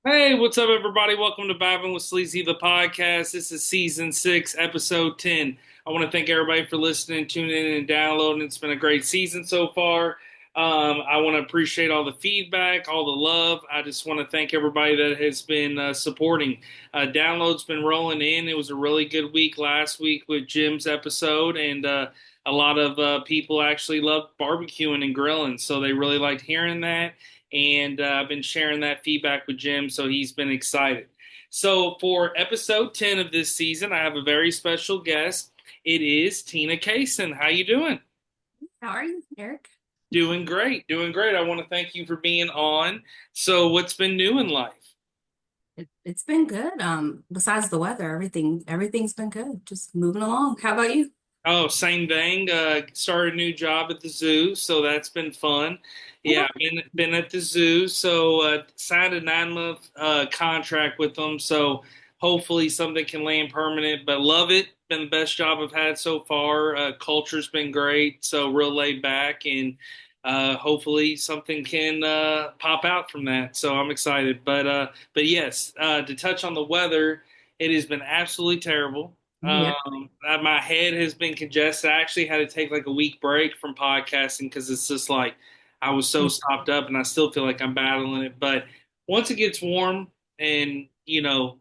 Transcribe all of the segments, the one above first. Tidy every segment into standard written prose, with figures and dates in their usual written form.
Hey, what's up, everybody? Welcome to Vibing with Sleazy, the podcast. This is season 6, episode 10. I want to thank everybody for listening, tuning in, and downloading. It's been a great season so far. I want to appreciate all the feedback, all the love. I just want to thank everybody that has been supporting. Downloads been rolling in. It was a really good week last week with Jim's episode, and a lot of people actually loved barbecuing and grilling, so they really liked hearing that. And I've been sharing that feedback with Jim, so he's been excited. So for episode 10 of this season, I have a very special guest. It is Tina Cason. How you doing? How are you, Eric? Doing great, doing great. I want to thank you for being on. So what's been new in life? It's been good. Besides the weather, everything's been good. Just moving along. How about you? Oh, same thing. Started a new job at the zoo, so that's been fun. Oh, Yeah, been at the zoo, so signed a 9 month contract with them. So hopefully something can land permanent. But love it. Been the best job I've had so far. Culture's been great, so real laid back, and hopefully something can pop out from that. So I'm excited. But yes, to touch on the weather, it has been absolutely terrible. yeah. My head has been congested. I actually had to take like a week break from podcasting because it's just like I was so stopped up, and I still feel like I'm battling it. But once it gets warm, and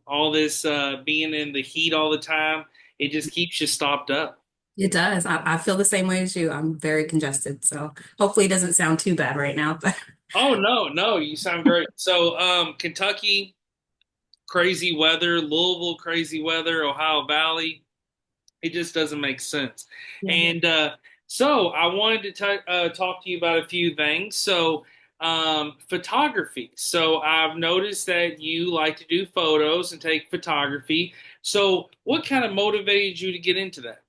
all this being in the heat all the time, it just keeps you stopped up. It does. I feel the same way as you. I'm very congested, so hopefully it doesn't sound too bad right now. But Oh no, no, you sound great. So Kentucky, crazy weather, Louisville, crazy weather, Ohio Valley. It just doesn't make sense. yeah. And so I wanted to talk to you about a few things. So, photography. So I've noticed that you like to do photos and take photography. So, what kind of motivated you to get into that?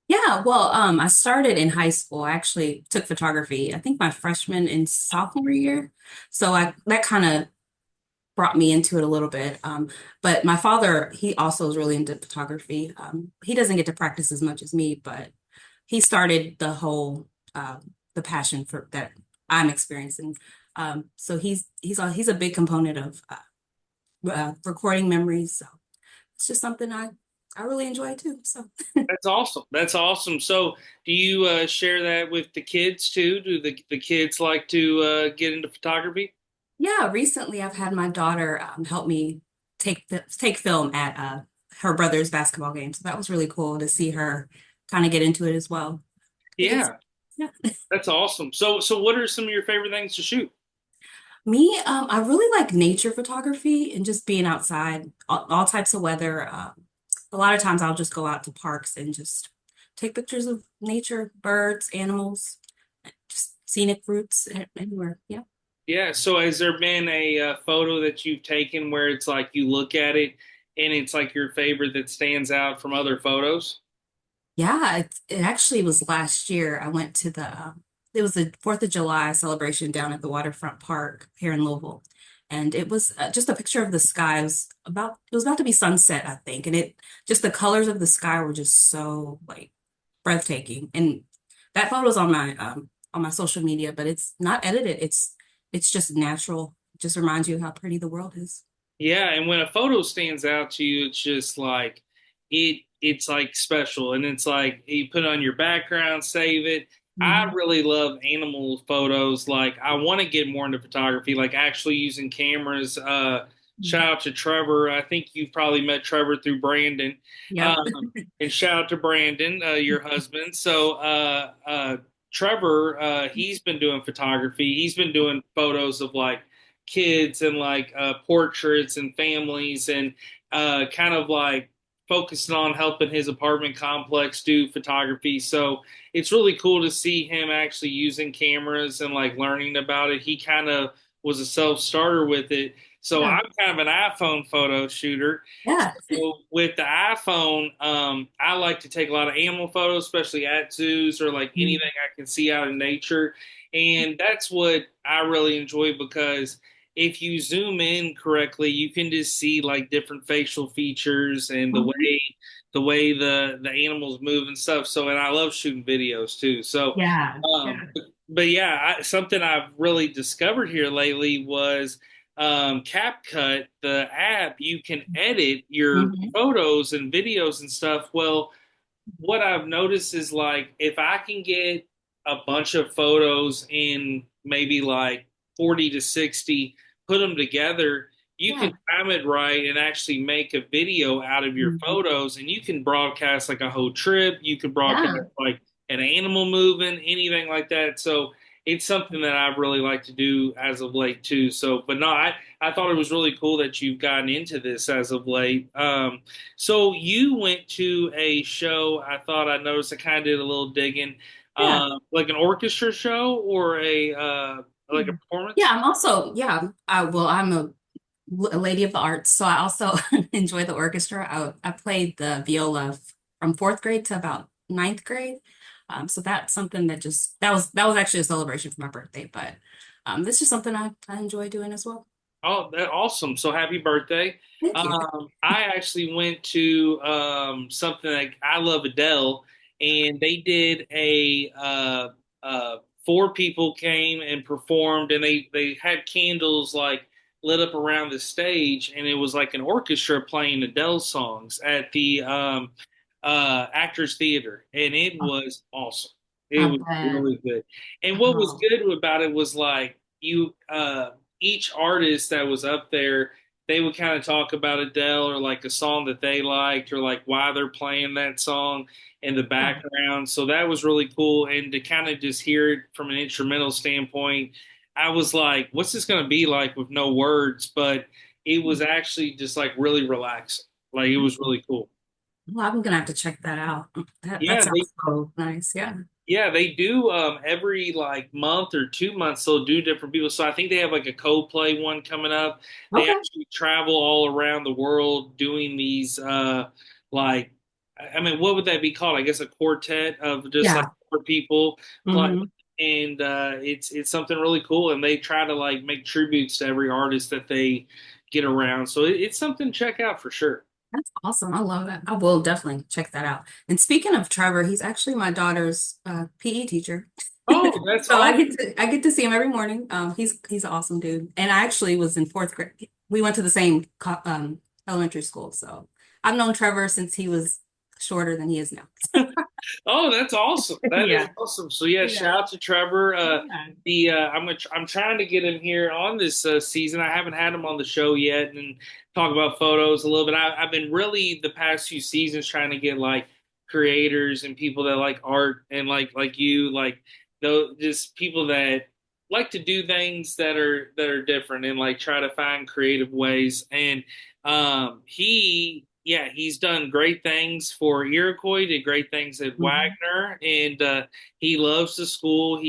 Yeah, well, I started in high school. I actually took photography, I think my freshman and sophomore year. So I that kind of brought me into it a little bit. But my father, he also is really into photography. He doesn't get to practice as much as me, but he started the passion for that I'm experiencing. So he's a big component of recording memories. So it's just something I really enjoy too. So That's awesome. That's awesome. So, do you share that with the kids too? Do the kids like to get into photography? yeah, recently I've had my daughter help me take film at her brother's basketball game. So that was really cool to see her kind of get into it as well. I think it's Yeah, yeah. that's awesome. So what are some of your favorite things to shoot? Me, I really like nature photography and just being outside, all types of weather. A lot of times I'll just go out to parks and just take pictures of nature, birds, animals, just scenic routes anywhere. Yeah. Yeah. So has there been a photo that you've taken where it's like you look at it and it's like your favorite that stands out from other photos? Yeah, it actually was last year. I went to it was the 4th of July celebration down at the waterfront park here in Louisville. And it was just a picture of the sky. It was about to be sunset, I think. And just the colors of the sky were just so like breathtaking. And that photo's on my social media, but it's not edited. It's just natural. It just reminds you how pretty the world is. Yeah, and when a photo stands out to you, it's just like it's like special, and it's like you put it on your background, save it. I Mhm. really love animal photos. Like I want to get more into photography, like actually using cameras. Shout out to Trevor. I think you've probably met Trevor through Brandon. Yep. Um, and shout out to Brandon, your husband. So Trevor, he's been doing photography. He's been doing photos of like kids and like portraits and families and kind of like focusing on helping his apartment complex do photography. So it's really cool to see him actually using cameras and like learning about it. He kind of was a self starter with it. So Yeah. I'm kind of an iPhone photo shooter. Yeah. So with the iPhone, I like to take a lot of animal photos, especially at zoos or like anything I can see out in nature. And that's what I really enjoy because if you zoom in correctly, you can just see like different facial features and the Mhm. way the animals move and stuff. So, and I love shooting videos too. So, Yeah. but yeah, something I've really discovered here lately was CapCut, the app, you can edit your Hmm. photos and videos and stuff. Well, what I've noticed is like if I can get a bunch of photos in maybe like 40 to 60, put them together, you can Yeah. time it right and actually make a video out of your Mhm. photos and you can broadcast like a whole trip, you can broadcast Yeah. like an animal moving, anything like that. So it's something that I've really liked to do as of late too. So, but no, I thought it was really cool that you've gotten into this as of late. So you went to a show. I thought I noticed. I kind of did a little digging, Yeah. like an orchestra show or a like a Mm. Yeah, performance. I'm also, yeah, I'm a lady of the arts, so I also enjoy the orchestra. I played the viola from fourth grade to about ninth grade. So that's something that was actually a celebration for my birthday, but this is something I enjoy doing as well. Oh, that's awesome! So happy birthday. Thank you. I actually went to something like I love Adele, and they did a four people came and performed, and they had candles like lit up around the stage, and it was like an orchestra playing Adele songs at the Actors Theater, and it Oh, was awesome. It I was bet. really good, and what was Oh, good about it was like you each artist that was up there, they would kind of talk about Adele or like a song that they liked or like why they're playing that song in the yeah. background. So that was really cool. And to kind of just hear it from an instrumental standpoint, I was like, what's this going to be like with no words? But it was actually just like really relaxing. Like it was really cool. Well, I'm gonna have to check that out. That Yeah, sounds so nice. Yeah. yeah, they do every like month or 2 months they'll do different people. So I think they have like a Coldplay one coming up. They Okay. actually travel all around the world doing these like I mean what would that be called? I guess a quartet of just like Yeah. four people playing Hmm. and it's something really cool and they try to like make tributes to every artist that they get around. So it's something to check out for sure. That's awesome. I love that. I will definitely check that out. And speaking of Trevor, he's actually my daughter's PE teacher. Oh, that's So awesome. I get to see him every morning. He's an awesome dude. And I actually was in fourth grade. We went to the same elementary school. So I've known Trevor since he was shorter than he is now. Oh, that's awesome. That is Yeah. awesome. So yeah, Yeah. shout out to Trevor. Yeah. I'm trying to get him here on this season. I haven't had him on the show yet and talk about photos a little bit. I've been really the past few seasons trying to get like creators and people that like art and like you like those just people that like to do things that are different and like try to find creative ways. And he's done great things for Iroquois, did great things at Mhm. Wagner, and he loves the school.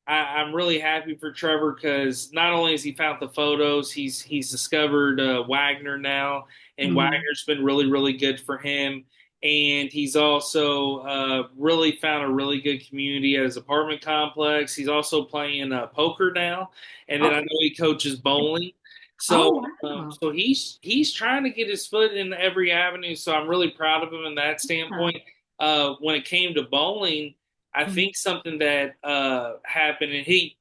I'm really happy for Trevor because not only has he found the photos, he's discovered Wagner now, and Mhm. Wagner's been really good for him. And he's also really found a really good community at his apartment complex. He's also playing poker now, and then I Okay. know he coaches bowling. So, Oh, wow. so he's trying to get his foot in every avenue. So I'm really proud of him in that Yeah. standpoint. When it came to bowling, I Mhm. think something that happened,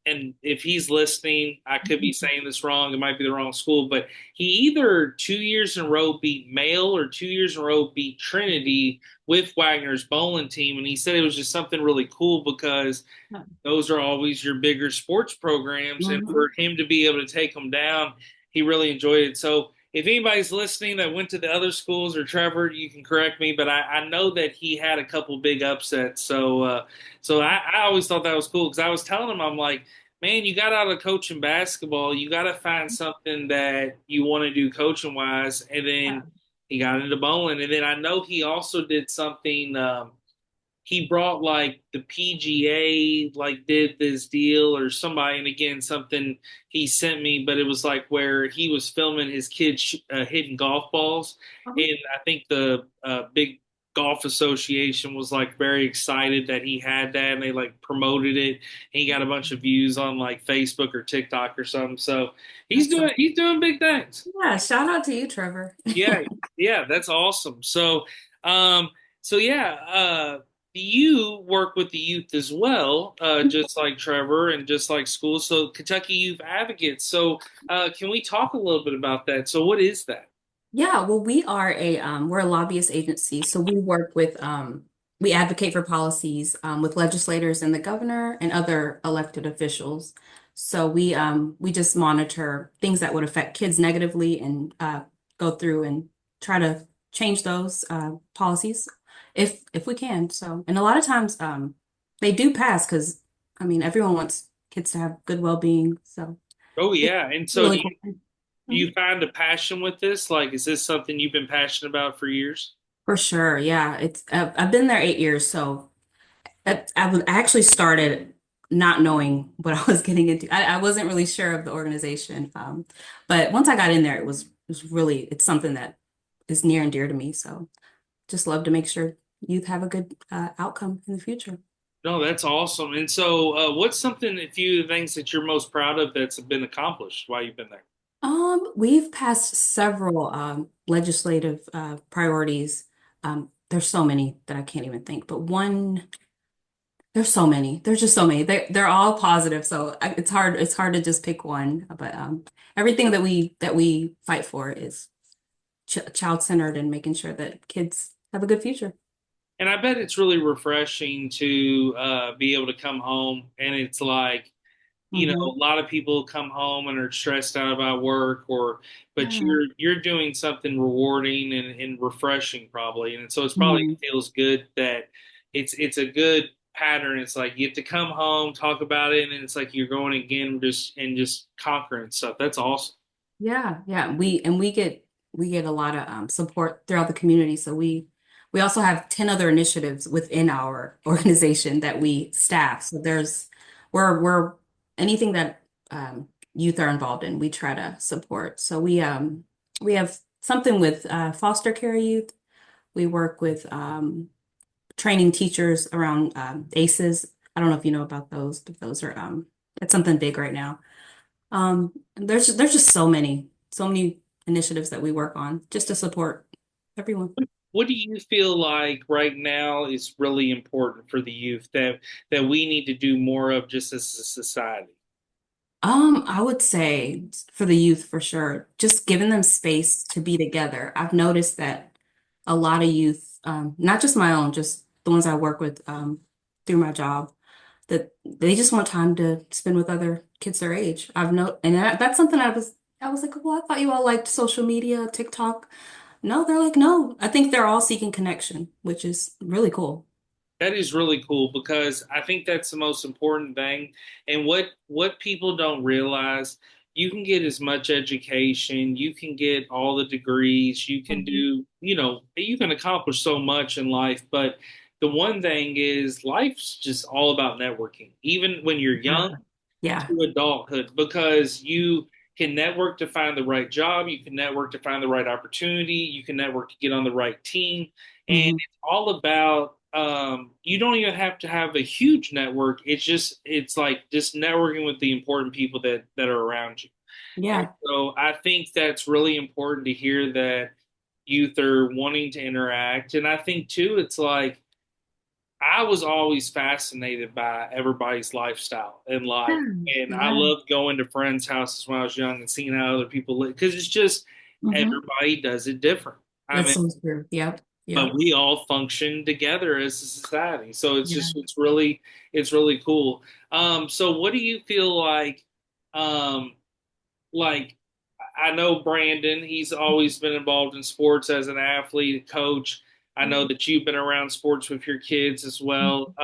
and if he's listening, I could be saying this wrong. It might be the wrong school, but he either 2 years in a row beat Male or 2 years in a row beat Trinity with Wagner's bowling team, and he said it was just something really cool because those are always your bigger sports programs. And Mhm. for him to be able to take them down, he really enjoyed it. So if anybody's listening that went to the other schools or Trevor, you can correct me, but I know that he had a couple big upsets. So I always thought that was cool because I was telling him, I'm like, man, you got out of coaching basketball, you got to find something that you want to do coaching wise. And then Yeah. he got into bowling. And then I know he also did something. He brought like the PGA like did this deal or somebody and again something he sent me but it was like where he was filming his kids hitting golf balls Uh-huh. and I think the big golf association was like very excited that he had that and they like promoted it. He got a bunch of views on like Facebook or TikTok or something, so That's so he's doing big things. yeah, shout out to you, Trevor. Yeah, yeah, that's awesome. Um, so yeah, you work with the youth as well, just like Trevor and just like school. So Kentucky Youth Advocates. So can we talk a little bit about that? So what is that? Yeah, well, we're a lobbyist agency, so we work with we advocate for policies with legislators and the governor and other elected officials. So we just monitor things that would affect kids negatively and go through and try to change those policies if we can. So, and a lot of times they do pass because I mean everyone wants kids to have good well-being. So Oh it's yeah. And so really cool. do you find a passion with this? Like, is this something you've been passionate about for years? For sure, yeah. I've been there 8 years, so I actually started not knowing what I was getting into. I wasn't really sure of the organization, but once I got in there, it was really it's something that is near and dear to me. So just love to make sure youth have a good outcome in the future. No, that's awesome. And so, what's something, a few of the things that you're most proud of that's been accomplished while you've been there? We've passed several legislative priorities. There's so many that I can't even think, but one. There's so many. There's just so many. They're all positive, so it's hard to just pick one. But everything that we fight for is child-centered and making sure that kids have a good future. And I bet it's really refreshing to be able to come home and it's like, a Hmm. lot of people come home and are stressed out about work but Yeah. you're doing something rewarding and refreshing probably. And so it's probably Hmm. feels good that it's a good pattern. It's like you have to come home, talk about it, and it's like you're going again just conquering stuff. That's awesome. Yeah, yeah. We get a lot of support throughout the community. So we also have 10 other initiatives within our organization that we staff. So we're anything that youth are involved in, we try to support. So we have something with foster care youth. We work with training teachers around ACEs. I don't know if you know about those, but those are it's something big right now. There's just so many initiatives that we work on just to support everyone. What do you feel like right now is really important for the youth that we need to do more of just as a society? I would say for the youth for sure, just giving them space to be together. I've noticed that a lot of youth, not just my own, just the ones I work with through my job, that they just want time to spend with other kids their age. And that's something I was like, well, I thought you all liked social media, TikTok. No, they're like, no. I think they're all seeking connection, which is really cool. That is really cool because I think that's the most important thing. And what people don't realize, you can get as much education, you can get all the degrees, you can Mhm. do, you can accomplish so much in life, but the one thing is life's just all about networking, even when you're young Sure. Yeah. to adulthood, because you can network to find the right job, you can network to find the right opportunity, you can network to get on the right team, and Hmm. it's all about you don't even have to have a huge network. It's like just networking with the important people that are around you. And Yeah. so I think that's really important to hear that youth are wanting to interact. And I think too, it's like I was always fascinated by everybody's lifestyle and life. Yeah. And I Yeah. loved going to friends' houses when I was young and seeing how other people live because it's just Hmm. everybody does it different. I That's mean, so true. Yep. but Yep. we all function together as a society. So Yeah. it's really cool. So what do you feel um, like I know Brandon, he's always been involved in sports as an athlete, coach. I know that you've been around sports with your kids as well.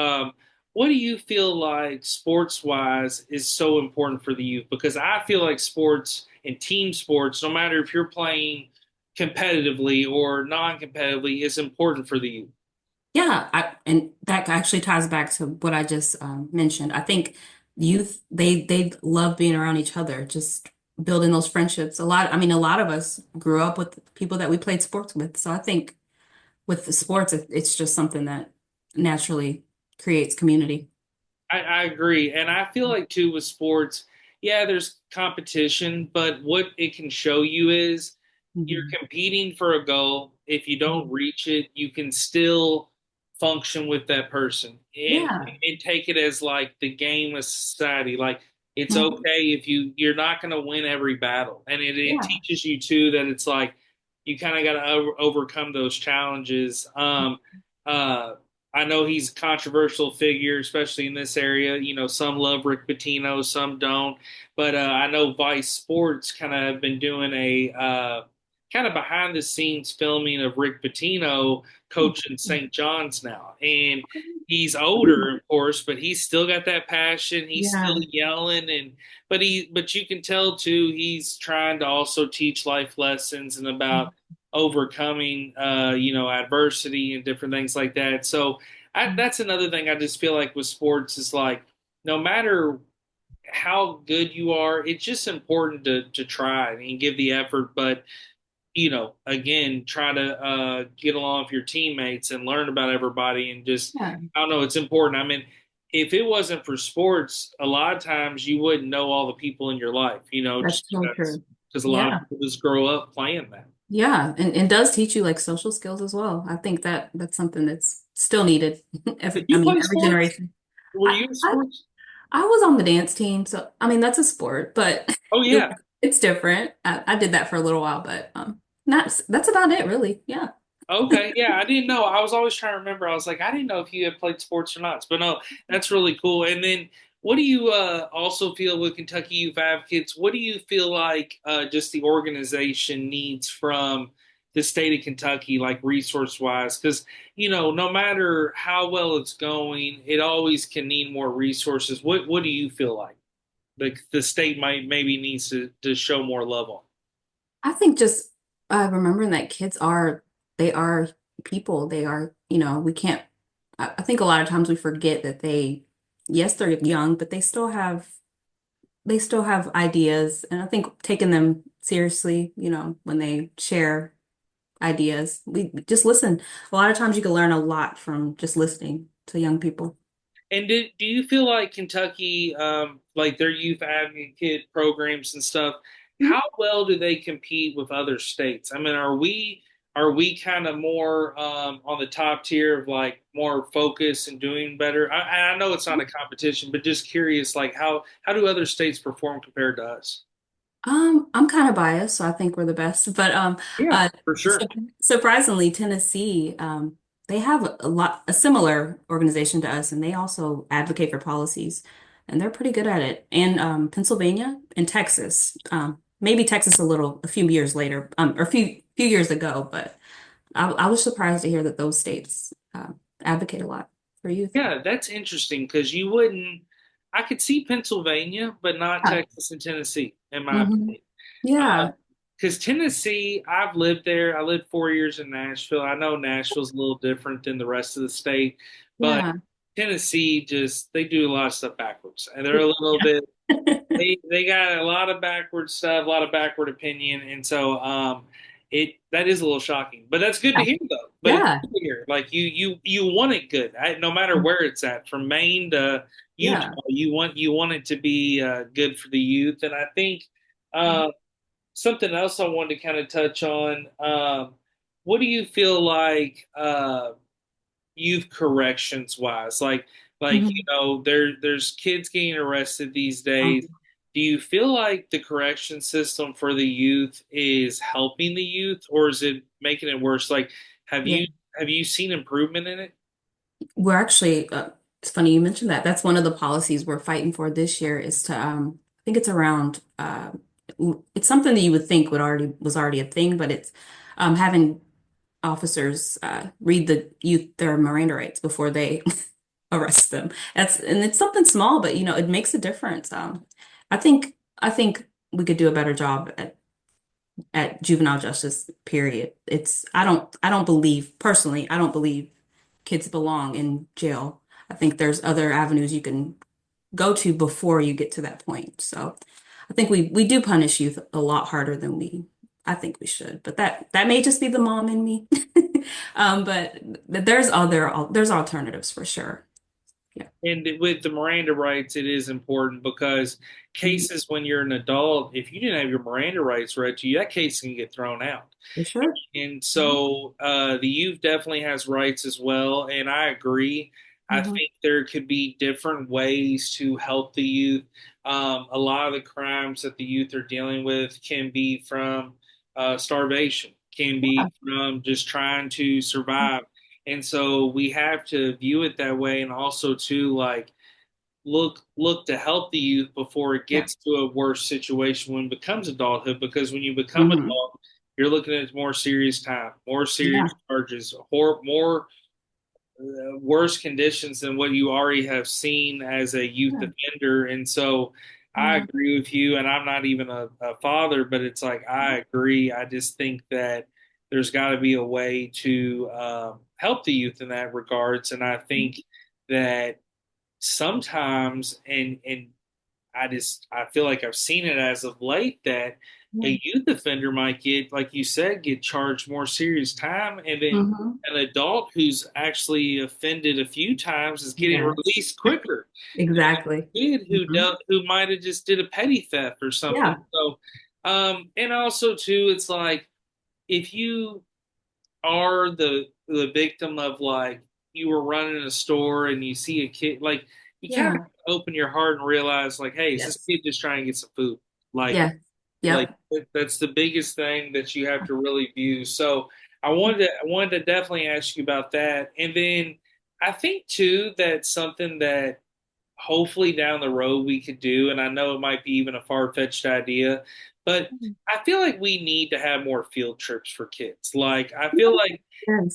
What do you feel like sports wise is so important for the youth? Because I feel like sports and team sports, no matter if you're playing competitively or non competitively, is important for the youth. Yeah. And that actually ties back to what I just mentioned. I think youth, they love being around each other, just building those friendships. I mean, a lot of us grew up with people that we played sports with. So I think with the sports, it's just something that naturally creates community. I agree. And I feel like too with sports, yeah, there's competition, but what it can show you is you're Hmm. competing for a goal. If you don't reach it, you can still function with that person Yeah. and take it as like the game of society. Like it's Mhm. okay if you're not going to win every battle, and it Yeah. teaches you too that it's like you kind of got to overcome those challenges. Uh, I know he's a controversial figure, especially in this area. You know, some love Rick Pitino, some don't. But I know Vice Sports kind of have been doing a kind of behind the scenes filming of Rick Pitino coaching St. John's now. And he's older, of course, but he's still got that passion. He's still Yeah. yelling but you can tell too he's trying to also teach life lessons and about overcoming adversity and different things like that. So that's another thing I just feel like with sports is like no matter how good you are, it's just important to try and give the effort, but again, try to get along with your teammates and learn about everybody and just, Yeah. I don't know, it's important. I mean, if it wasn't for sports, a lot of times you wouldn't know all the people in your life, That's just so true. because a lot of Yeah. people just grow up playing that. Yeah. And does teach you like social skills as well. I think that that's something that's still needed. Did I you mean, play every sports? generation. Were I, you in I sports? I was on the dance team, so I mean that's a sport, but Oh, yeah. it's different. I did that for a little while, but not that's about it really. Yeah. Okay, yeah, I didn't know. I was always trying to remember. I was like, I didn't know if you had played sports or not. But no, that's really cool. And then, what do you also feel with Kentucky Youth Advocates? What do you feel like just the organization needs from the state of Kentucky, like resource wise? Because no matter how well it's going, it always can need more resources. What do you feel like the state might maybe needs to show more love on? I think just remembering that kids are they are people. They are, we can't I think a lot of times we forget that yes, they're young, but they still have ideas. And I think taking them seriously, when they share ideas, we just listen. A lot of times you can learn a lot from just listening to young people. And do you feel like Kentucky, like their youth advocate programs and stuff, how well do they compete with other states? I mean, are we kind of more on the top tier of like more focus and doing better? I know it's not a competition, but just curious, like how do other states perform compared to us? I'm kind of biased, so I think we're the best. But Yeah, uh, for sure. su- surprisingly, Tennessee, they have a similar organization to us, and they also advocate for policies, and they're pretty good at it. And Pennsylvania and Texas, maybe Texas a few years later, or a few years ago, but I was surprised to hear that those states advocate a lot for youth. Yeah, that's interesting because you wouldn't. I could see Pennsylvania, but not Yeah. Texas and Tennessee, in my Hmm. opinion. Yeah. Because Tennessee, I've lived there. I lived 4 years in Nashville. I know Nashville's a little different than the rest of the state, but Yeah. Tennessee just they do a lot of stuff backwards, and they're a little bit they got a lot of backward stuff, a lot of backward opinion, and so it that is a little shocking, but that's good to hear though. But it's Yeah. good to hear like you want it good, no matter where it's at, from Maine to Yeah. Utah. You want it to be good for the youth, and I think uh, something else I wanted to kind of touch on. What do you feel like? Youth corrections wise like Mhm. there's kids getting arrested these days. Do you feel like the correction system for the youth is helping the youth or is it making it worse? Like have Yeah. you have you seen improvement in it? We're actually, it's funny you mentioned that. That's one of the policies we're fighting for this year is to, I think it's around, it's something that you would think was already a thing, but it's having officers read the youth their Miranda rights before they arrest them. And it's something small, but it makes a difference. I think we could do a better job at juvenile justice, period. I don't believe, personally, I don't believe kids belong in jail. I think there's other avenues you can go to before you get to that point. So I think we do punish youth a lot harder than I think we should. But that may just be the mom in me. But there's alternatives for sure. And with the Miranda rights, it is important because Mhm. cases when you're an adult, if you didn't have your Miranda rights read to you, that case can get thrown out. For sure. And Mhm. so the youth definitely has rights as well. And I agree. I Mhm. think there could be different ways to help the youth. A lot of the crimes that the youth are dealing with can be from starvation, can Yeah. be from just trying to survive. And so we have to view it that way. And also, too, like, look to help the youth before it Yeah. gets to a worse situation when it becomes adulthood. Because when you become Hmm. adult, you're looking at more serious time, more serious Yeah. charges, or more worse conditions than what you already have seen as a youth Yeah. offender. And so I Yeah. agree with you. And I'm not even a father, but it's like I agree. I just think that there's got to be a way to help the youth in that regards. And I think that sometimes and I feel like I've seen it as of late that Yeah. a youth offender might get, like you said, get charged more serious time, and then Hmm. an adult who's actually offended a few times is getting Yes. released quicker than Exactly. a kid Hmm. who might have just did a petty theft or something. Yeah. So, and also too, it's like if you are the victim of, like, you were running a store and you see a kid, like, you kind of Yeah. open your heart and realize, like, hey, is this Yes. kid just trying to get some food? like Yeah. like Yep. that's the biggest thing that you have to really view. So I wanted to definitely ask you about that. And then I think too that something that hopefully down the road we could do, and I know it might be even a far-fetched idea, but I feel like we need to have more field trips for kids. Like, I feel like Yes.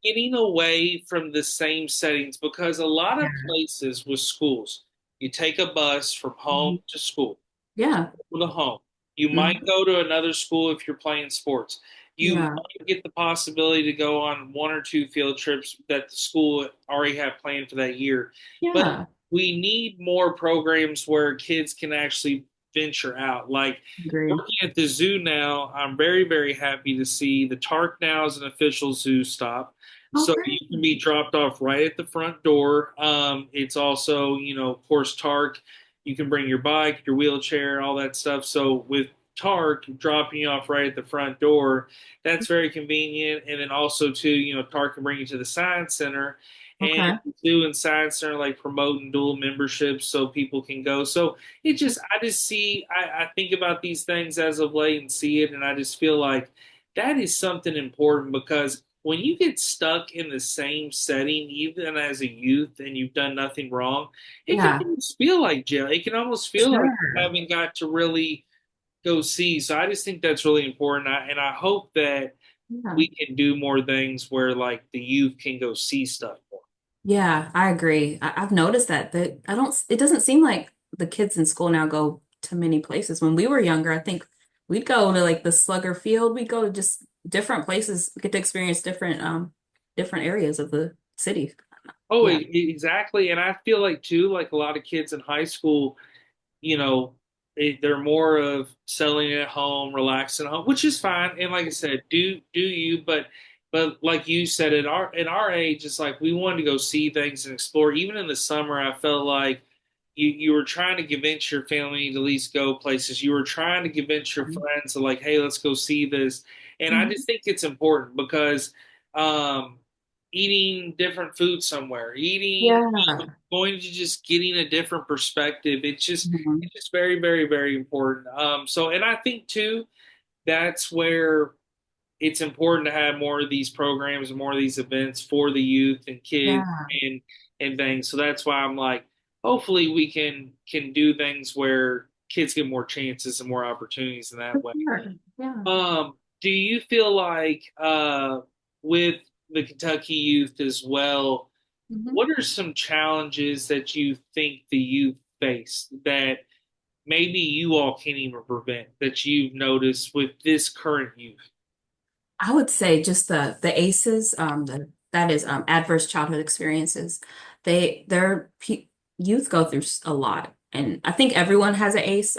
getting away from the same settings, because a lot of Yeah. places with schools, you take a bus from home Mhm. to school, Yeah. to home. You might Mhm. go to another school if you're playing sports. You Yeah. might get the possibility to go on one or two field trips that the school already have planned for that year. But Yeah. we need more programs where kids can actually venture out. Like, Agree. working at the zoo now, I'm very, very happy to see the Tark now is an official zoo stop. Oh, So great. you can be dropped off right at the front door. It's also, of course, Tark. You can bring your bike, your wheelchair, all that stuff. So with Tark dropping you off right at the front door, that's very convenient. And then also too, Tark can bring you to the Science Center, and Okay. the zoo and Science Center like promoting dual memberships so people can go. So I just see, I think about these things as of late and see it, and I just feel like that is something important, because when you get stuck in the same setting, even as a youth, and you've done nothing wrong, it can Yeah. almost feel like jail. It can almost feel like you Sure. haven't got to really go see. So I just think that's really important. And I hope that Yeah. we can do more things where, like, the youth can go see stuff more. Yeah, I agree. I've noticed that I don't, it doesn't seem like the kids in school now go to many places. When we were younger, I think we'd go to like the Slugger Field. We'd go to just different places, get to experience different areas of the city. Oh, Yeah. exactly. And I feel like too, like a lot of kids in high school, you know, they're more of selling at home, relaxing at home, which is fine. And like I said, do you? But like you said, at our age, it's like we wanted to go see things and explore. Even in the summer, I felt like you were trying to convince your family to at least go places. You were trying to convince your friends to, like, hey, let's go see this. And I Mhm. just think it's important because um, eating different food somewhere, Yeah. going to just getting a different perspective. Mhm. It's just very, very, very important. So, and I think too, that's where it's important to have more of these programs and more of these events for the youth and kids Yeah. and things. So that's why I'm like, hopefully we can do things where kids get more chances and more opportunities in For that way. sure. Yeah. Do you feel like with the Kentucky youth as well, Mhm. what are some challenges that you think the youth face that maybe you all can't even prevent, that you've noticed with this current youth? I would say just the ACEs, that is adverse childhood experiences. Their youth go through a lot, and I think everyone has an ACE.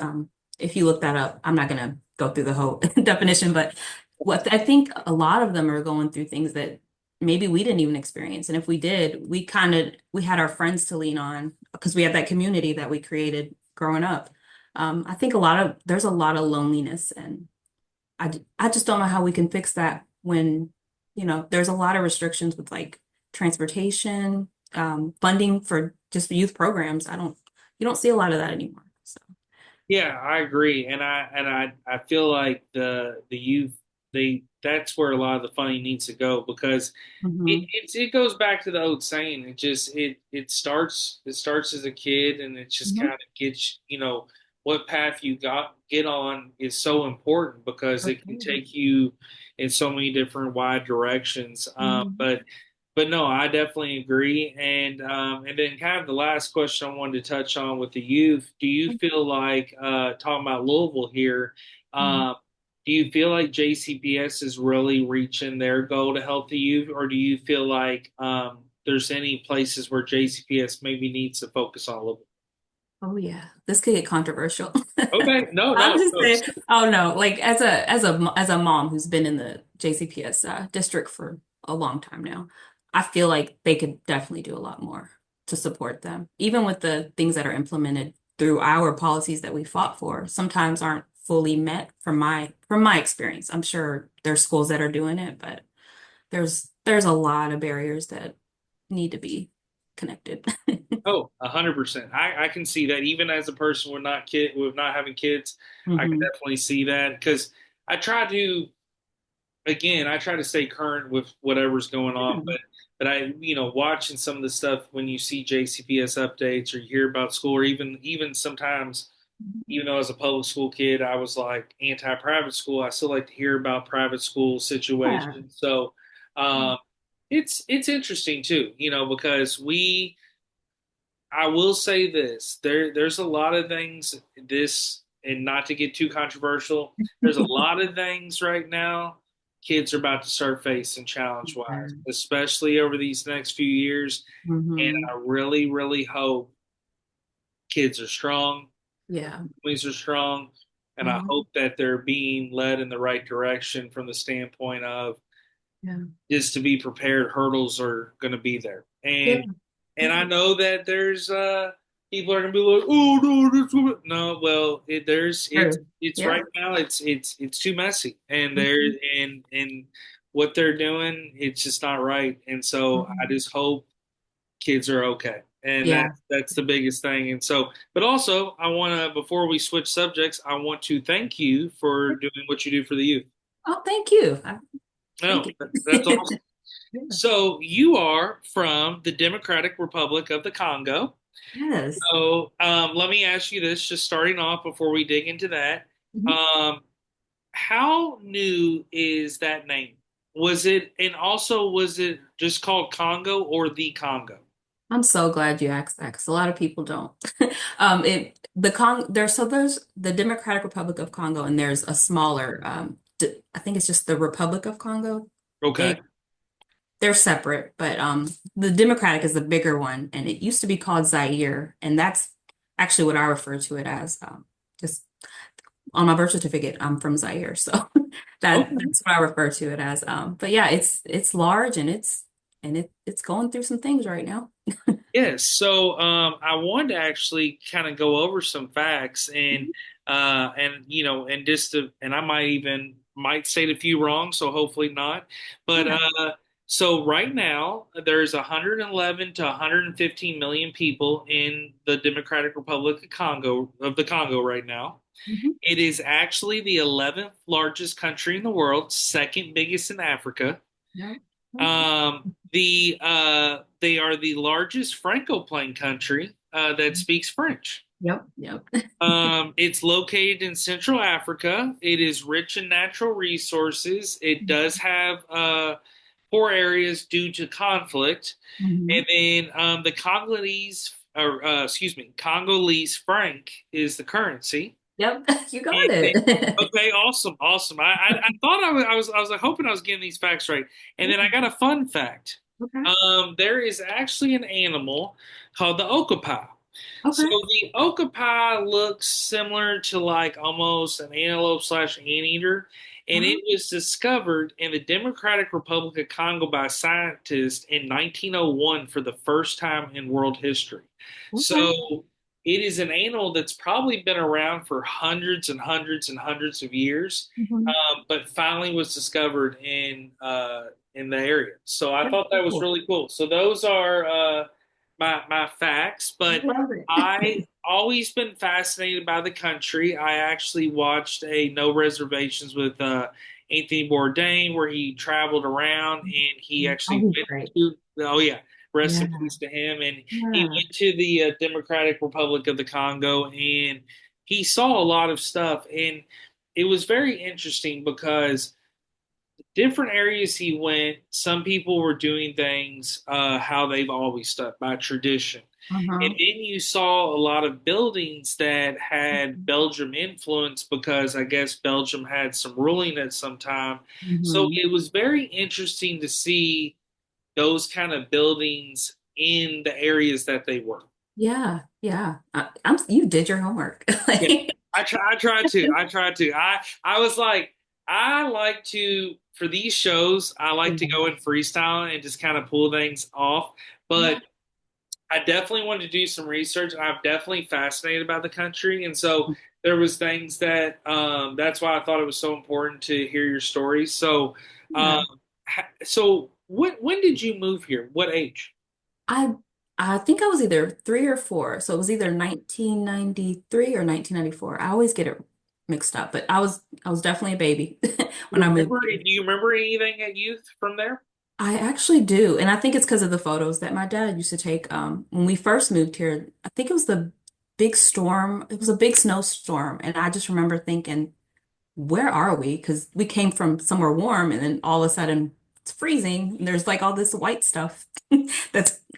If you look that up, I'm not gonna go through the whole definition, but what I think a lot of them are going through things that maybe we didn't even experience. And if we did, we had our friends to lean on because we had that community that we created growing up. I think there's a lot of loneliness, and I just don't know how we can fix that when, there's a lot of restrictions with like transportation, funding for just the youth programs. You don't see a lot of that anymore. So, Yeah, I agree, and I feel like the youth, that's where a lot of the funding needs to go, because hmm it goes back to the old saying. It starts as a kid, and it just kind hmm of gets, what path you got get on is so important, because for it can sure. take you in so many different wide directions. hmm But no, I definitely agree. And then kind of the last question I wanted to touch on with the youth: do you feel like, talking about Louisville here? Um, do you feel like JCPS is really reaching their goal to help the youth, or do you feel like, there's any places where JCPS maybe needs to focus on a little bit? Oh yeah, this could get controversial. Okay, no, I'll no, just no. say, oh no, like as a mom who's been in the JCPS district for a long time now, I feel like they could definitely do a lot more to support them. Even with the things that are implemented through our policies that we fought for, sometimes aren't fully met from my experience. I'm sure there's schools that are doing it, but there's a lot of barriers that need to be connected. Oh, 100%. I can see that, even as a person with not having kids. I can hmm definitely see that, because I try to I try to stay current with whatever's going on, Yeah. but watching some of the stuff when you see JCPS updates, or you hear about school, or even sometimes, even though as a public school kid, I was like anti-private school, I still like to hear about private school Yeah. situations. So, um, it's interesting too, because I will say this: there's a lot of things, and not to get too controversial, there's a lot of things right now kids are about to start facing challenge wise, especially over these next few years. And hmm I really, really hope kids are strong, Yeah. families are strong, and I hmm hope that they're being led in the right direction from the standpoint of, Yeah. just to be prepared, hurdles are going to be there. Yeah. And Yeah. I know that there's people are going to be like, oh no, no. Well, True. it's Yeah. right now, it's too messy, and hmm and what they're doing, it's just not right. And so I hmm just hope kids are okay. And Yeah. that's the biggest thing. And so, but also, I want to, before we switch subjects, I want to thank you for doing what you do for the youth. Oh, thank you. Thank No, that's you. awesome. Yeah. So you are from the Democratic Republic of the Congo. Yes. So, let me ask you this, just starting off before we dig into that. Mhm. Um, how new is that name? Was it just called Congo, or the Congo? I'm so glad you asked that because a lot of people don't. There's the Democratic Republic of Congo and there's a smaller I think it's just the Republic of Congo. Okay. They they're separate, but the Democratic is the bigger one and it used to be called Zaire and that's actually what I refer to it as. Just on my birth certificate, I'm from Zaire, so Okay. that's what I refer to it as. But yeah, it's large and it's going through some things right now. Yes. So, I wanted to actually kind of go over some facts, and just and I might state a few wrong, so hopefully not. But Yeah. so right now there's 111 to 115 million people in the Democratic Republic of the Congo right now. Mhm. It is actually the 11th largest country in the world, second biggest in Africa. Yeah. Okay. They are the largest Francophone country that speaks French. Yep. Yep. It's located in Central Africa. It is rich in natural resources. It does have poor areas due to conflict. Mhm. And then, the Congolese, or Congolese franc is the currency. Yep. You got And- it. okay, awesome, awesome. I thought I was like, hoping I was getting these facts right. And then I got a fun fact. Okay. There is actually an animal called the okapi. So Okay. the okapi looks similar to like almost an antelope slash anteater, and it Uh-huh. was discovered in the Democratic Republic of Congo by scientists in 1901 for the first time in world history. Okay. So it is an animal that's probably been around for hundreds and hundreds and hundreds of years, Mhm. but finally was discovered in the area. So I That's thought so that was cool. really cool. So those are my facts, I but love it. I always been fascinated by the country. I actually watched a No Reservations with Anthony Bourdain, where he traveled around and he Oh, actually he's went great. to. Oh yeah, rest Yeah. in peace to him. And he Yeah. went to the Democratic Republic of the Congo, and he saw a lot of stuff, and it was very interesting because different areas he went, some people were doing things how they've always done by tradition. And Uh-huh. then you saw a lot of buildings that had Belgium influence because I guess Belgium had some ruling at some time. So Hmm. it was very interesting to see those kind of buildings in the areas that they were. Yeah. Yeah. You did your homework. Yeah, I try to. I try to. I was like, I like to for these shows. I like to go in freestyle and just kind of pull things off. Yeah. But I definitely wanted to do some research. I'm definitely fascinated about the country, and so there was things that that's why I thought it was so important to hear your stories. So, Yeah. um, so when did you move here? What age? I I think I was either 3 or 4. So it was either 1993 or 1994. I always get it mixed up, but I was definitely a baby when I moved here. Do you remember anything at youth from there? I actually do, and I think it's because of the photos that my dad used to take when we first moved here. I think it was the big storm. It was a big snowstorm, and I just remember thinking, where are we? Because we came from somewhere warm and then all of a sudden it's freezing. And there's like all this white stuff and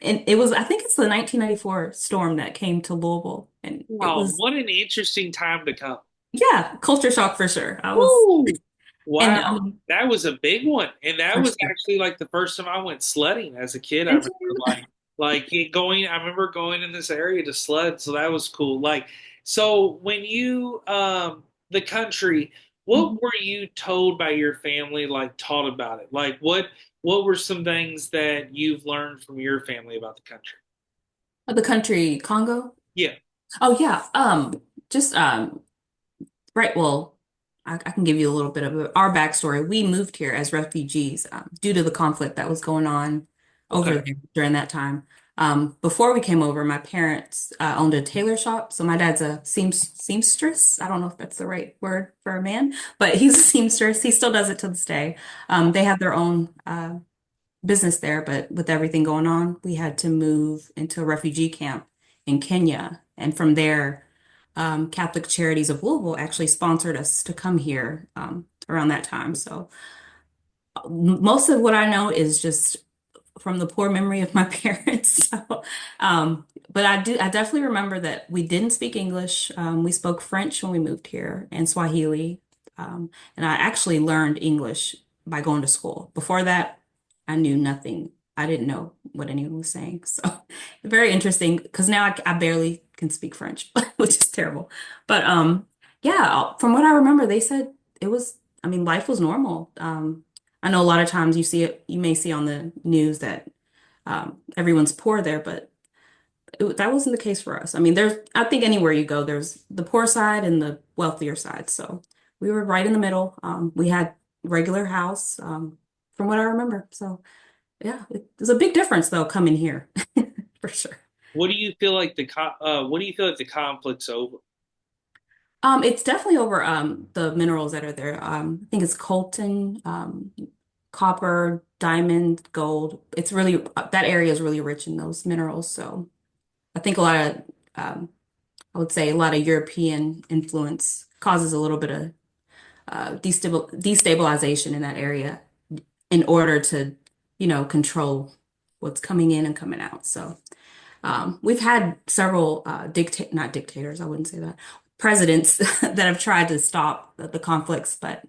it was, I think it's the 1994 storm that came to Louisville. And it Wow, was, what an interesting time to come. yeah, culture shock for sure. Woo! And Wow, that was a big one, and that for was sure. actually like the first time I went sledding as a kid. I And remember like it going. I remember going in this area to sled, so that was cool. Like, so when you the country, what were you told by your family? Like, taught about it? Like, what were some things that you've learned from your family about the country? the country, Congo. Yeah. Oh yeah. Just right. Well, I can give you a little bit of our backstory. We moved here as refugees due to the conflict that was going on over Okay. there during that time. Before we came over, my parents owned a tailor shop. So my dad's a seamstress. I don't know if that's the right word for a man, but he's a seamstress. He still does it to this day. They have their own business there, but with everything going on, we had to move into a refugee camp in Kenya. And from there, Catholic Charities of Louisville actually sponsored us to come here around that time. So most of what I know is just from the poor memory of my parents. So, but I definitely remember that we didn't speak English. We spoke French when we moved here and Swahili. And I actually learned English by going to school. Before that, I knew nothing. I didn't know what anyone was saying. So very interesting because now I barely can speak French, which is terrible. But yeah, from what I remember, they said it was, I mean, life was normal. I know a lot of times you may see on the news that everyone's poor there, but that wasn't the case for us. I mean, I think anywhere you go, there's the poor side and the wealthier side. So we were right in the middle. We had regular house, from what I remember. So yeah, there's a big difference though coming here for sure. What do you feel like what do you feel like the conflict's over? It's definitely over the minerals that are there. I think it's coltan, copper, diamond, gold. It's really that area is really rich in those minerals. So I think a lot of I would say a lot of European influence causes a little bit of destabilization in that area in order to, control what's coming in and coming out. So we've had several not dictators, I wouldn't say that, presidents that have tried to stop the conflicts, but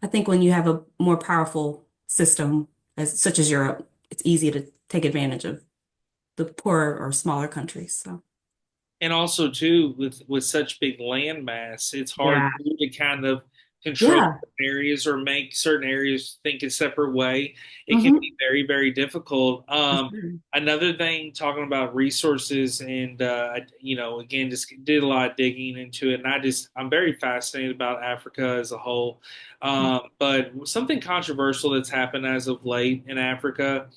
I think when you have a more powerful system such as Europe, it's easy to take advantage of the poorer or smaller countries. So. And also too, with such big land mass, it's hard Yeah. to kind of control Yeah. areas or make certain areas think a separate way. It can Hmm. be very, very difficult. For sure. Another thing, talking about resources, and again, just did a lot of digging into it, and I'm very fascinated about Africa as a whole. But something controversial that's happened as of late in Africa,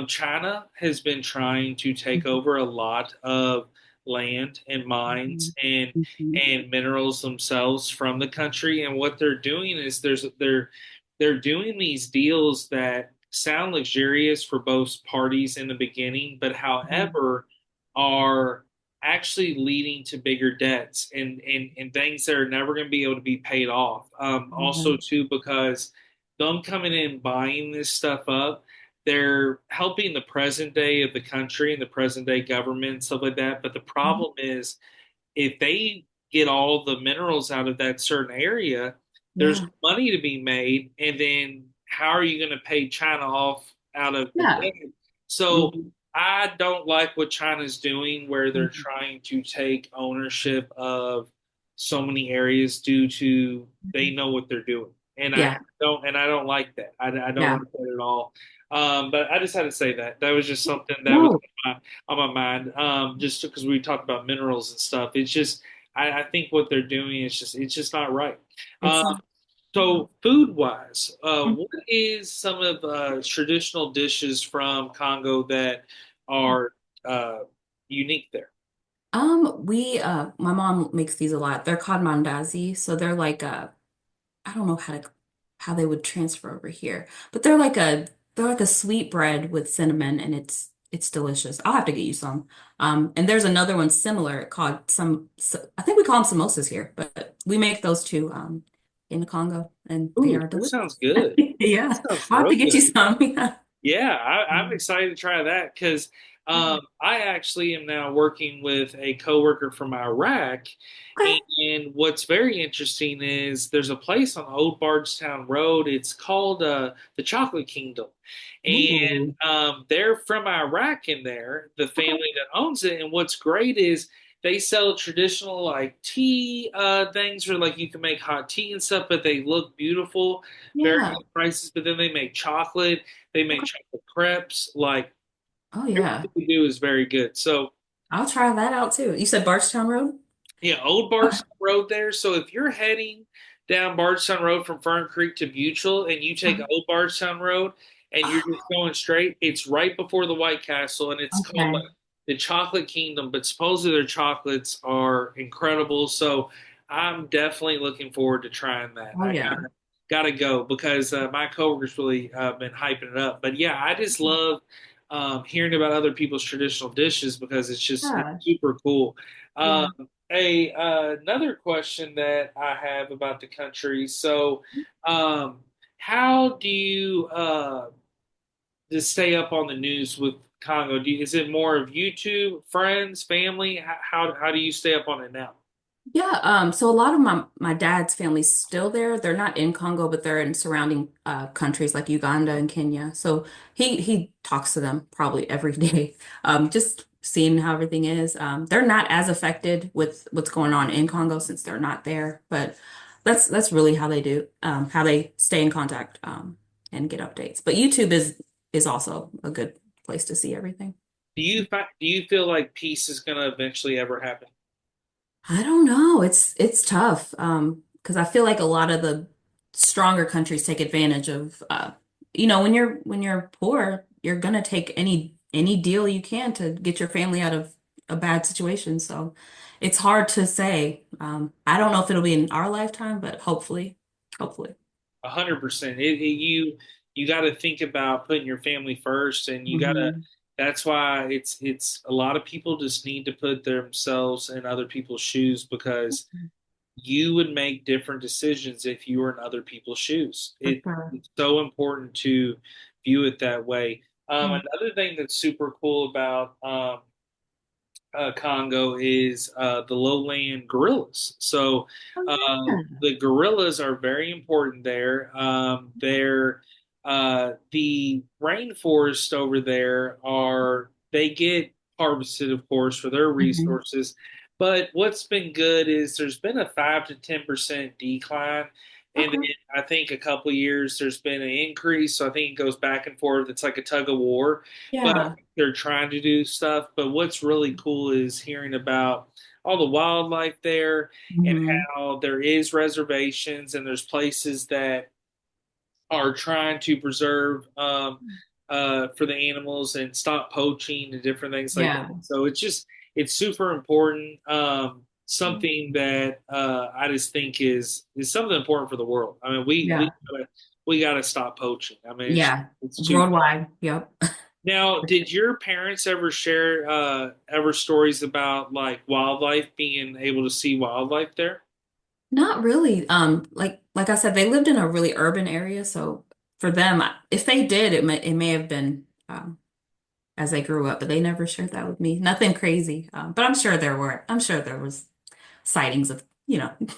China has been trying to take over a lot of land and mines Mhm. Mhm. and minerals themselves from the country. And what they're doing is they're doing these deals that sound luxurious for both parties in the beginning, but Mhm. however are actually leading to bigger debts and things that are never going to be able to be paid off. Also, Mhm. too, because them coming in buying this stuff up, they're helping the present day of the country and the present day government and stuff like that. But the Mhm. problem is if they get all the minerals out of that certain area, there's Yeah. money to be made. And then how are you going to pay China off out of the Yeah. debt? So Mhm. I don't like what China's doing, where they're Mhm. trying to take ownership of so many areas due to they know what they're doing. And Yeah. I don't like that. I don't Yeah. like that at all. But I just had to say that. That was just something that was No, on my mind. Just because we talk about minerals and stuff, it's just I think what they're doing is it's just not right. it's Um, not. so food wise, Mhm. what is some of traditional dishes from Congo that are uh, unique there? My mom makes these a lot. They're called mandazi, so they're like I don't know how they would transfer over here, but they're like a sweet bread with cinnamon, and it's delicious. I'll have to get you some. And there's another one similar called I think we call them samosas here, but we make those too in the Congo, and they Ooh, are that delicious. sounds good. That Yeah, sounds I'll have real to get good. you some. Yeah. Yeah, I'm excited to try that because I actually am now working with a coworker from Iraq, Okay. and what's very interesting is there's a place on Old Bardstown Road. It's called the Chocolate Kingdom, and Ooh. they're from Iraq in there, the Okay. family that owns it. And what's great is they sell traditional like tea things where like you can make hot tea and stuff, but they look beautiful, very Yeah. good prices. But then they make chocolate. They make Okay. chocolate crepes. Like Oh everything yeah. we do is very good. So I'll try that out too. You said Barchtown Road? yeah, Old Okay. Bardstown Road there. So if you're heading down Bardstown Road from Fern Creek to Butchell and you take Old Bardstown Road and you're just going straight, it's right before the White Castle and it's called Okay. the Chocolate Kingdom, but supposedly their chocolates are incredible. So I'm definitely looking forward to trying that. Oh yeah. Gotta go because my coworkers really been hyping it up. But yeah, I just love hearing about other people's traditional dishes because it's Yeah. super cool. Um, Yeah. another question that I have about the country. So, um, how do you just stay up on the news with Congo? Is it more of YouTube, friends, family? How do you stay up on it now? Yeah, so a lot of my dad's family's still there. They're not in Congo, but they're in surrounding countries like Uganda and Kenya. So he talks to them probably every day, just seeing how everything is. They're not as affected with what's going on in Congo since they're not there, but that's really how they do, how they stay in contact, and get updates. But YouTube is also a good place to see everything. Do you feel like peace is going to eventually ever happen? I don't know. It's tough because I feel like a lot of the stronger countries take advantage of when you're poor, you're gonna take any deal you can to get your family out of a bad situation. So it's hard to say. I don't know if it'll be in our lifetime, but hopefully. 100%. You got to think about putting your family first, and you got to. Hmm. That's why it's a lot of people just need to put themselves in other people's shoes because you would make different decisions if you were in other people's shoes. For sure. It's so important to view it that way. Yeah. Another thing that's super cool about Congo is the lowland gorillas. So Oh, yeah. the gorillas are very important there. The rainforest over there are they get harvested, of course, for their Mhm. resources. But what's been good is there's been a 5 to 10% decline, and then Okay. I think a couple of years there's been an increase. So I think it goes back and forth. It's like a tug of war, but I Yeah. think they're trying to do stuff. But what's really cool is hearing about all the wildlife there and Hmm. how there is reservations and there's places that are trying to preserve for the animals and stop poaching and different things like that. Yeah. So it's super important. Something that I just think is something important for the world. I mean, Yeah. we gotta stop poaching. I mean, Yeah. it's too. Worldwide. Yep. Now, did your parents ever share ever stories about like wildlife being able to see wildlife there? Not really. Like I said, they lived in a really urban area, so for them, if they did, it may have been as they grew up, but they never shared that with me. Nothing crazy. But I'm sure there were. I'm sure there was sightings of,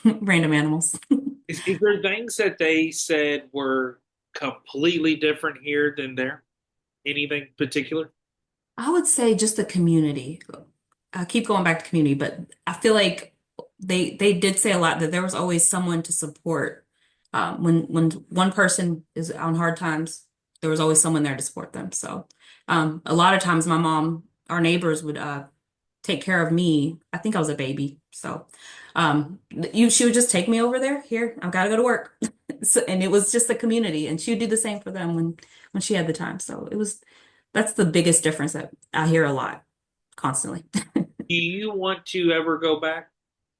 random animals. Is there things that they said were completely different here than there? Anything particular? I would say just the community. I keep going back to community, but I feel like they did say a lot that there was always someone to support. When one person is on hard times, there was always someone there to support them. So a lot of times, my mom, our neighbors would take care of me. I think I was a baby, so she would just take me over there. Here, I've got to go to work, and it was just the community, and she would do the same for them when she had the time. So that's the biggest difference that I hear a lot constantly. Do you want to ever go back?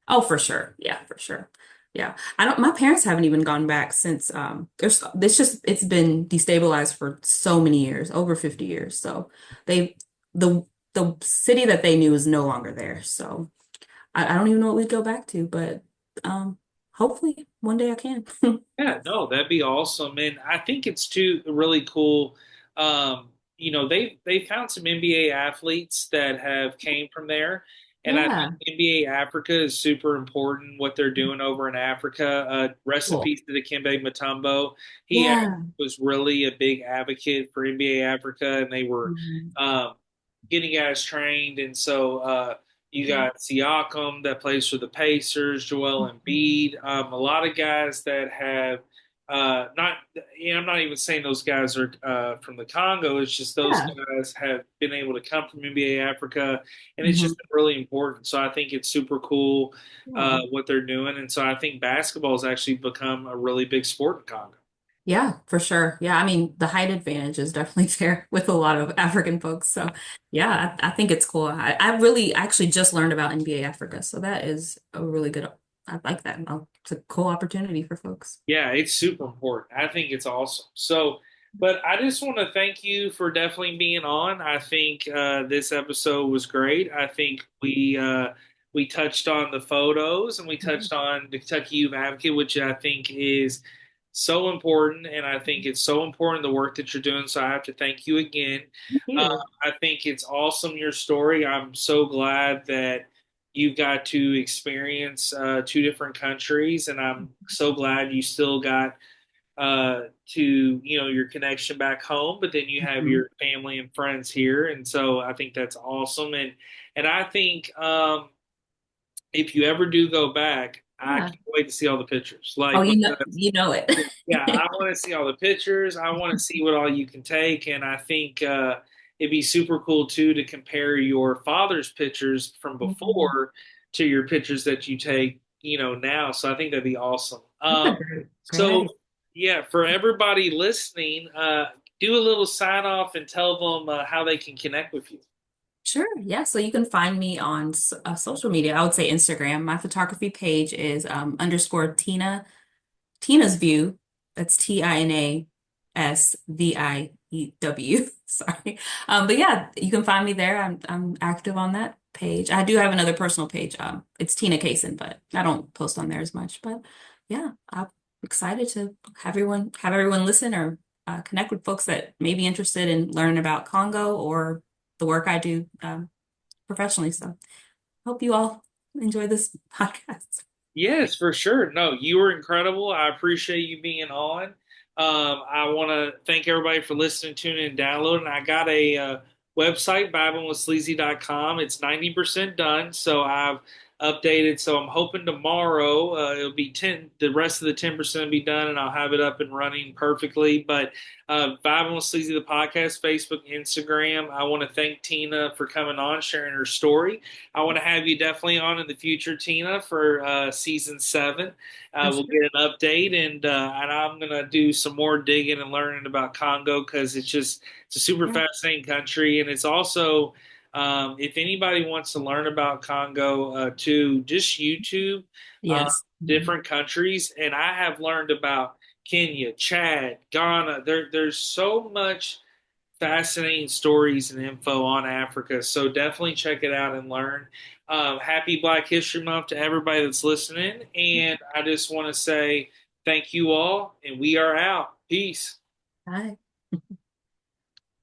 Oh, for sure. Yeah, for sure. Yeah. I don't, my parents haven't even gone back since it's been destabilized for so many years, over 50 years. So they the the city that they knew is no longer there. So I don't even know what we'd go back to, but hopefully one day I can. Yeah, no, that'd be awesome. And I think it's too really cool. They found some NBA athletes that have came from there. And I think Yeah. NBA Africa is super important, what they're doing over in Africa. Rest in Cool. peace to Dikembe Mutombo. He actually Yeah. was really a big advocate for NBA Africa, and they were Mhm. um, getting guys trained. And so you got Siakam that plays for the Pacers, Joel Embiid, a lot of guys that have not. I'm not even saying those guys are from the Congo. It's just those Yeah. guys have been able to come from NBA Africa, and it's Mhm. just been really important. So I think it's super cool Yeah. what they're doing, and so I think basketball has actually become a really big sport in Congo. Yeah, for sure. Yeah, I mean, the height advantage is definitely there with a lot of African folks. So, yeah, I think it's cool. I really actually just learned about NBA Africa. So, that is a really good, I like that. It's a cool opportunity for folks. Yeah, it's super important. I think it's awesome. So, but I just want to thank you for definitely being on. I think this episode was great. I think we touched on the photos and we touched on the Kentucky Youth Advocate, which I think is so important. And I think it's so important the work that you're doing. So I have to thank you again. Thank Uh, you. I think it's awesome your story. I'm so glad that you got to experience two different countries, and I'm so glad you still got to your connection back home, but then you have Mhm. your family and friends here, and so I think that's awesome, and I think if you ever do go back, I Yeah. can't wait to see all the pictures. Oh, Like you know it. yeah, I want to see all the pictures. I want to see what all you can take, and I think it'd be super cool too to compare your father's pictures from Mhm. before to your pictures that you take, now. So I think that'd be awesome. Yeah, great So idea. yeah, for everybody listening, do a little sign off and tell them how they can connect with you. Sure. Yeah. So you can find me on social media. I would say Instagram. My photography page is underscore Tina's View. That's TINASVIEW. Sorry. But yeah, you can find me there. I'm active on that page. I do have another personal page. It's Tina Cason, but I don't post on there as much. But yeah, I'm excited to have everyone listen or connect with folks that may be interested in learning about Congo or the work I do professionally. So hope you all enjoy this podcast. Yes, for sure. No, you were incredible. I appreciate you being on. I want to thank everybody for listening, tuning, and downloading. I got a website, vibingwithsleazy.com. It's 90% done. So I've updated. So I'm hoping tomorrow it'll be 10. The rest of the 10% will be done, and I'll have it up and running perfectly. But Vibing with Sleazy, the podcast, Facebook, Instagram. I want to thank Tina for coming on, sharing her story. I want to have you definitely on in the future, Tina, for season 7. For We'll sure. get an update, and I'm gonna do some more digging and learning about Congo because it's a super Yeah. fascinating country, and it's also if anybody wants to learn about Congo too, just YouTube uh, Yes. Mhm. different countries, and I have learned about Kenya, Chad, Ghana. There's so much fascinating stories and info on Africa. So definitely check it out and learn. Happy Black History Month to everybody that's listening. And I just want to say thank you all, and we are out. Peace. Bye.